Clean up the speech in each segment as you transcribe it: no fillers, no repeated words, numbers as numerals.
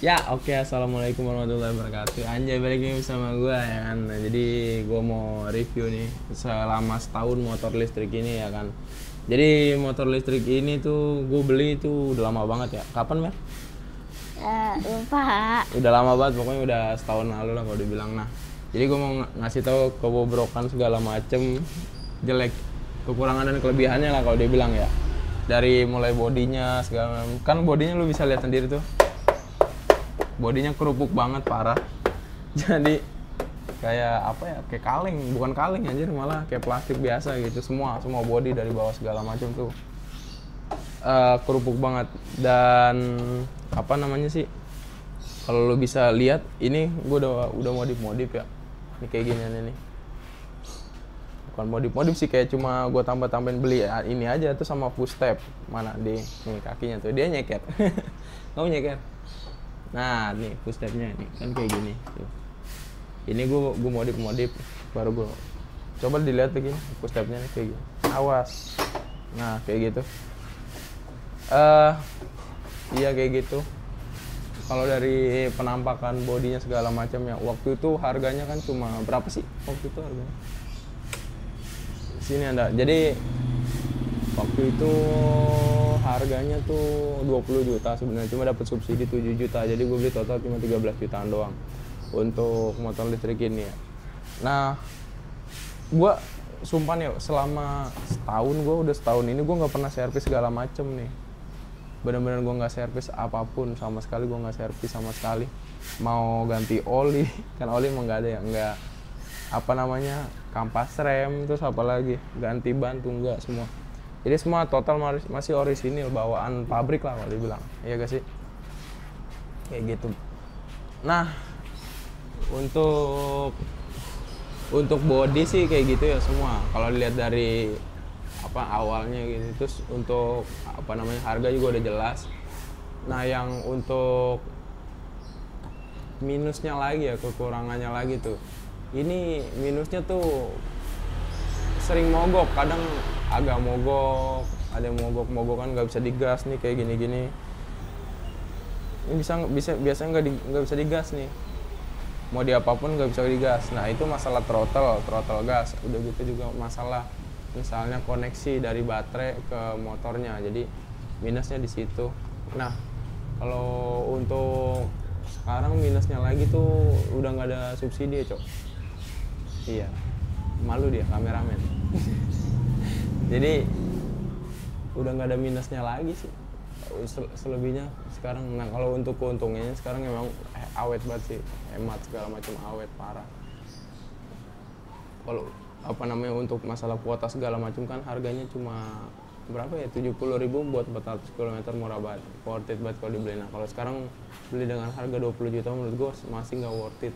Ya, oke. Assalamualaikum warahmatullahi wabarakatuh. Anjay, balik lagi bersama gue ya kan. Nah, jadi gue mau review nih selama setahun motor listrik ini ya kan. Jadi motor listrik ini tuh gue beli itu udah lama banget ya. Kapan, Mer? Lupa. Udah lama banget, pokoknya udah setahun lalu lah kalau dibilang. Nah, jadi gue mau ngasih tahu kebobrokan segala macem, jelek, kekurangan dan kelebihannya lah kalau dibilang ya. Dari mulai bodinya segala, kan bodinya lu bisa lihat sendiri tuh. Bodinya kerupuk banget parah. Jadi kayak apa ya, kayak kaleng, bukan kaleng anjir, malah kayak plastik biasa gitu. Semua body dari bawah segala macam tuh kerupuk banget. Dan apa namanya sih, kalau lo bisa lihat ini gue udah modif ya. Ini kayak gini nih, bukan modif sih, kayak cuma gue tambahin beli ya, ini aja tuh sama footstep. Mana di nih kakinya tuh dia nyeket. Kamu nyeket. Nah, nih footstepnya ini kan kayak gini tuh. Ini gue modif baru gue coba dilihat begini footstepnya nih kayak gini. Awas. Nah, kayak gitu. Iya kayak gitu. Kalau dari penampakan bodinya segala macamnya, waktu itu harganya kan cuma berapa sih? Waktu itu harganya. Sini Anda. Jadi waktu itu harganya tuh 20 juta sebenarnya, cuma dapat subsidi 7 juta. Jadi gue beli total cuma 13 jutaan doang untuk motor listrik ini ya. Nah, gue sumpah nih, selama setahun, gue udah setahun ini gue nggak pernah servis segala macem nih. Bener-bener gue nggak servis apapun sama sekali, gue nggak servis sama sekali. Mau ganti oli, kan oli emang nggak ada ya, nggak apa namanya, kampas rem, terus apa lagi, ganti ban tuh nggak semua. Jadi semua total masih orisinil, bawaan pabrik lah kalau dibilang. Iya gak sih? Kayak gitu. Nah, untuk body sih kayak gitu ya semua. Kalau dilihat dari apa awalnya gitu. Terus untuk apa namanya, harga juga udah jelas. Nah, yang untuk minusnya lagi ya, kekurangannya lagi tuh. Ini minusnya tuh sering mogok, kadang agak mogok, ada yang mogok kan nggak bisa digas nih kayak gini-gini. Ini biasanya nggak bisa digas nih. Mau di apapun nggak bisa digas. Nah, itu masalah throttle gas. Udah gitu juga masalah misalnya koneksi dari baterai ke motornya. Jadi minusnya di situ. Nah, kalau untuk sekarang minusnya lagi tuh udah nggak ada subsidi ya, Cok. Iya. Malu dia kameramen. Jadi udah nggak ada minusnya lagi sih. Selebihnya sekarang. Nah, kalau untuk keuntungannya sekarang emang awet banget sih, hemat segala macam, awet parah. Kalau apa namanya, untuk masalah kuota segala macam kan harganya cuma berapa ya, 70.000 buat 400 km, murah banget, worth it banget kalau dibeli. Nah, kalau sekarang beli dengan harga 20 juta menurut gue masih nggak worth it,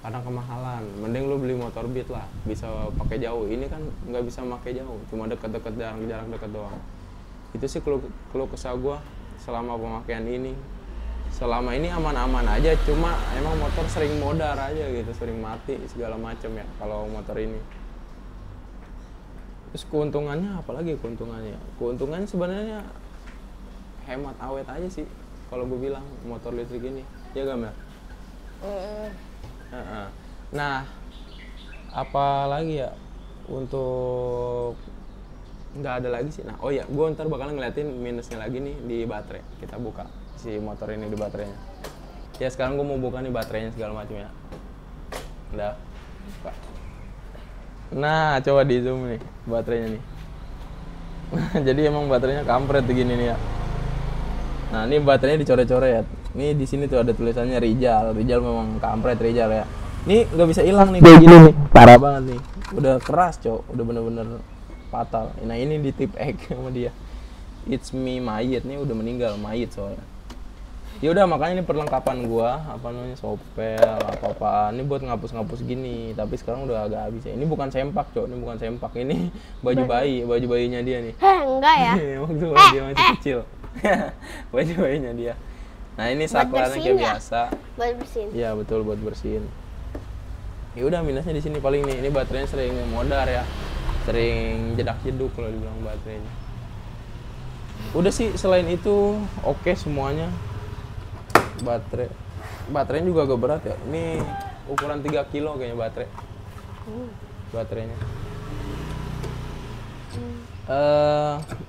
karena kemahalan. Mending lu beli motor Beat lah, bisa pakai jauh. Ini kan nggak bisa pakai jauh, cuma deket-deket, jarang deket doang. Itu sih keluh kesah gue selama pemakaian ini. Selama ini aman-aman aja, cuma emang motor sering modar aja gitu, sering mati segala macem ya kalau motor ini. Terus keuntungannya apalagi keuntungannya? Keuntungannya sebenarnya hemat awet aja sih kalau gue bilang motor listrik ini. Ya gak, Mel? Nah, apa lagi ya untuk nggak ada lagi sih. Nah, oh ya, gue ntar bakalan ngeliatin minusnya lagi nih di baterai. Kita buka si motor ini di baterainya. Ya, sekarang gue mau buka nih baterainya segala macam ya. Udah. Nah, coba di zoom nih baterainya nih. Jadi emang baterainya kampret begini nih ya. Nah, ini baterainya dicoret-coret. Ini di sini tuh ada tulisannya Rijal memang kampret Rijal ya. Ini nggak bisa hilang nih kayak gini nih, parah banget nih. Udah keras, Cok, udah bener-bener fatal. Nah, ini di tip X sama dia. It's me mayit nih, udah meninggal mayit soalnya. Ya udah, makanya ini perlengkapan gua, apa namanya, sopel apa-apaan. Ini buat ngapus-ngapus gini, tapi sekarang udah agak habis ya. Ini bukan sempak, Cok, ini bukan sempak. Ini baju bayinya dia nih. Enggak ya? Waktu dia masih kecil. Baju bayinya dia. Nah, ini saklarnya kayak biasa. Buat bersihin. Iya, betul, buat bersihin. Ya udah, minusnya di sini paling nih. Ini baterainya sering modar ya. Sering jedak-jeduk kalau dibilang baterainya. Udah sih, selain itu oke semuanya. Baterainya juga agak berat ya. Ini ukuran 3 kilo kayaknya baterainya.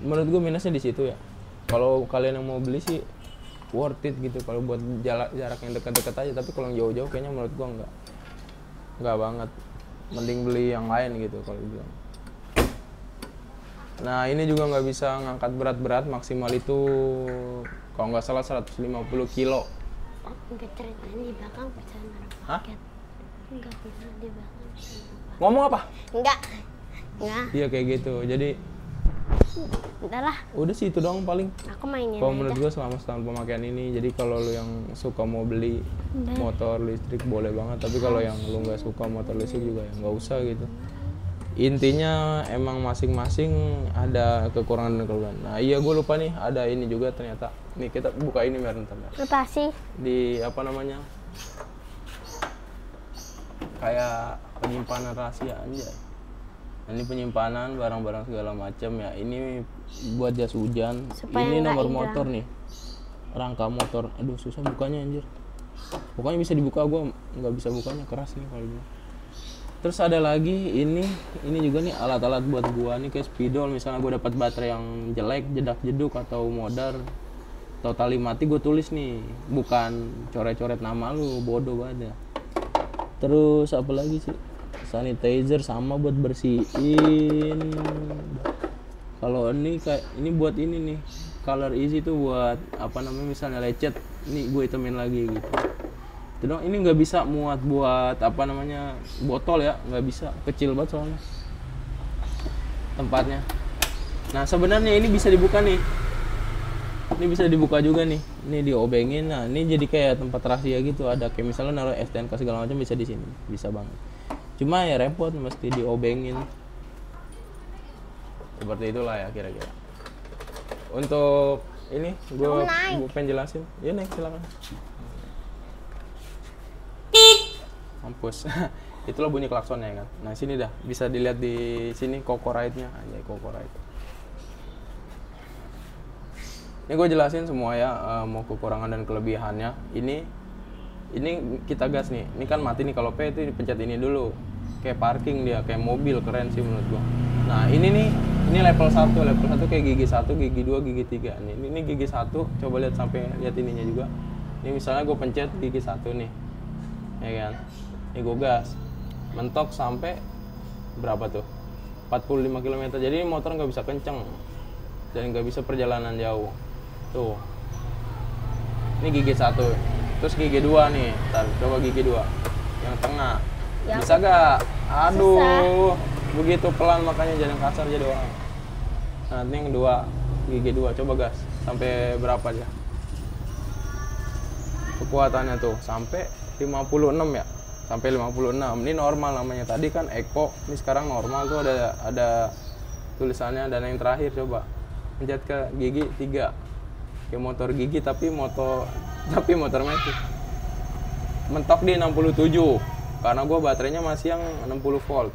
Menurut gue minusnya di situ ya. Kalau kalian yang mau beli sih worth it gitu kalau buat jarak yang dekat-dekat aja, tapi kalau yang jauh-jauh kayaknya menurut gue enggak banget. Mending beli yang lain gitu kalau bilang. Nah, ini juga nggak bisa ngangkat berat-berat, maksimal itu kalau nggak salah 150 kilo. Enggak, ceritanya di belakang bisa naruh paket. Enggak bisa di belakang bisa naruh paket. Ngomong apa? Enggak. Iya kayak gitu. Jadi udahlah, udah sih itu doang paling. aku mainin Kalau aja. menurut gue selama setahun pemakaian ini, jadi kalau lu yang suka mau beli motor listrik boleh banget, tapi kalau yang lu nggak suka motor listrik juga ya nggak usah gitu. Intinya emang masing-masing ada kekurangan dan kelebihan. Nah iya, gue lupa nih, ada ini juga ternyata. Nih kita buka ini biar ntar. Apa sih? Di apa namanya, kayak penyimpanan rahasia anjay. Nah, ini penyimpanan barang-barang segala macam ya. Ini buat jas hujan. Supaya Ini nggak nomor hilang. motor nih, rangka motor. Aduh susah bukanya anjir. Pokoknya bisa dibuka, gue nggak bisa bukanya, keras nih kalau gini. Terus ada lagi ini juga nih alat-alat buat gua nih, kayak spidol. Misalnya gua dapat baterai yang jelek, jedak-jeduk atau modar atau tali mati, gua tulis nih, bukan coret-coret nama lu, bodoh banget ya. Terus apa lagi sih? Sanitizer sama buat bersihin. Kalau ini kayak ini buat ini nih, color easy tuh buat apa namanya, misalnya lecet, ini gue hitamin lagi gitu. Itu dong, ini nggak bisa muat buat apa namanya botol ya, nggak bisa, kecil banget soalnya tempatnya. Nah sebenarnya ini bisa dibuka nih, ini bisa dibuka juga nih, ini diobengin. Nah ini jadi kayak tempat rahasia gitu, ada kayak misalnya naruh STNK segala macam bisa di sini, bisa banget. Cuma ya repot, mesti diobengin. Seperti itulah ya kira-kira. Untuk ini gue pengen jelasin, ya naik silakan. Mampus. Itulah bunyi klaksonnya kan. Nah sini dah bisa dilihat di sini Cocorite-nya, anjay Cocorite. Ini gue jelasin semua ya, mau kekurangan dan kelebihannya. Ini kita gas nih. Ini kan mati nih, kalau P itu dipencet ini dulu. Kayak parking dia, kayak mobil, keren sih menurut gua. Nah ini nih, ini level 1 kayak gigi 1, gigi 2, gigi 3. Ini gigi 1, coba lihat sampai lihat ininya juga. Ini misalnya gue pencet gigi 1 nih, ya kan. Ini gue gas, mentok sampai berapa tuh? 45 km. Jadi ini motor nggak bisa kenceng dan nggak bisa perjalanan jauh. Tuh. Ini gigi 1. Terus gigi 2 nih. Ntar coba gigi 2. Yang tengah. Ya, bisa gak? Aduh. susah. Begitu pelan makanya jangan kasar jadi orang. Nah, ini yang 2, gigi 2. Coba gas. Sampai berapa aja? Kekuatannya tuh sampai 56 ya. Sampai 56. Ini normal namanya. Tadi kan eco, ini sekarang normal tuh ada tulisannya. Dan yang terakhir coba pencet ke gigi 3. Kayak motor gigi tapi motor metik. Mentok di 67. Karena gua baterainya masih yang 60 volt.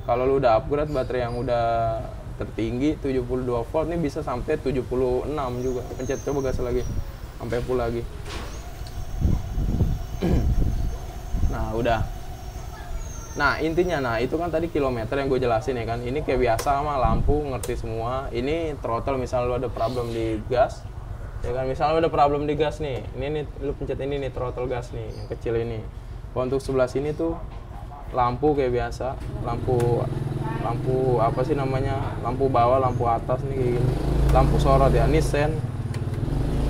Kalau lu udah upgrade baterai yang udah tertinggi 72 volt, ini bisa sampai 76 juga. Pencet coba gas lagi. Sampai full lagi. Nah udah. Nah intinya, nah itu kan tadi kilometer yang gue jelasin ya kan. Ini kayak biasa sama lampu, ngerti semua. Ini throttle, misalnya lu ada problem di gas, ya kan. Misalnya lu ada problem di gas nih, ini lu pencet ini nih, throttle gas nih, yang kecil ini. Kalau untuk sebelah sini tuh lampu kayak biasa, lampu apa sih namanya, lampu bawah, lampu atas nih kayak gini. Lampu sorot ya, ini sen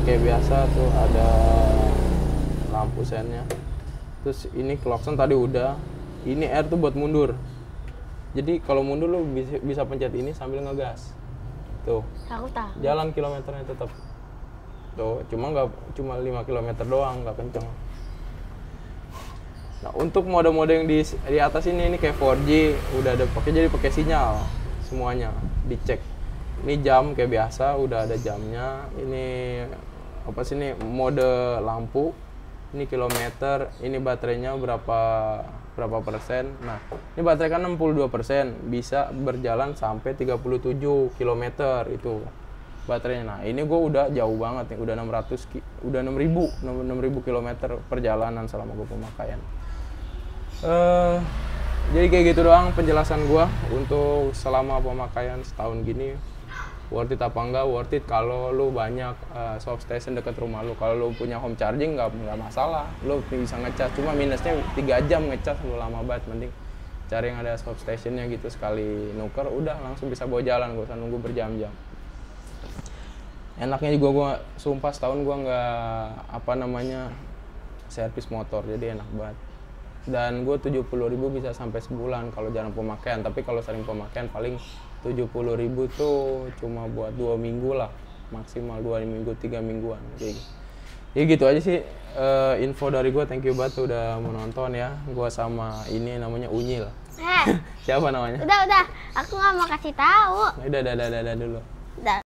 kayak biasa tuh ada lampu sennya. Terus ini klakson tadi udah. Ini R tuh buat mundur. Jadi kalau mundur lu bisa pencet ini sambil ngegas. Tuh. Aku tahu. Jalan kilometernya tetap. Tuh, cuma 5 km doang, nggak kenceng. Nah, untuk mode-mode yang di atas ini kayak 4G udah ada pakai sinyal semuanya, dicek. Ini jam kayak biasa, udah ada jamnya. Ini apa sih ini, mode lampu. Ini kilometer, ini baterainya berapa persen. Nah, ini baterai kan 62%, bisa berjalan sampai 37 km itu. baterainya. Nah ini gue udah jauh banget nih, udah 6.000 kilometer perjalanan selama gue pemakaian. Jadi kayak gitu doang penjelasan gue untuk selama pemakaian setahun gini. Worth it apa enggak? Worth it kalau lu banyak swap station dekat rumah lu. Kalau lu punya home charging nggak masalah, lu bisa ngecas. Cuma minusnya 3 jam ngecas lu lama banget. Mending cari yang ada swap stationnya gitu, sekali nuker udah langsung bisa bawa jalan, gak usah nunggu berjam-jam. Enaknya juga gue sumpah setahun gue nggak servis motor, jadi enak banget. Dan gue 70.000 bisa sampai sebulan kalau jarang pemakaian. Tapi kalau sering pemakaian paling 70.000 tuh cuma buat 2 minggu lah, maksimal 2 minggu 3 mingguan kayak gitu. Ya gitu aja sih info dari gue. Thank you banget udah menonton ya. Gue sama ini namanya Unyil. Siapa namanya? Udah, aku nggak mau kasih tahu. Udah dulu. Udah.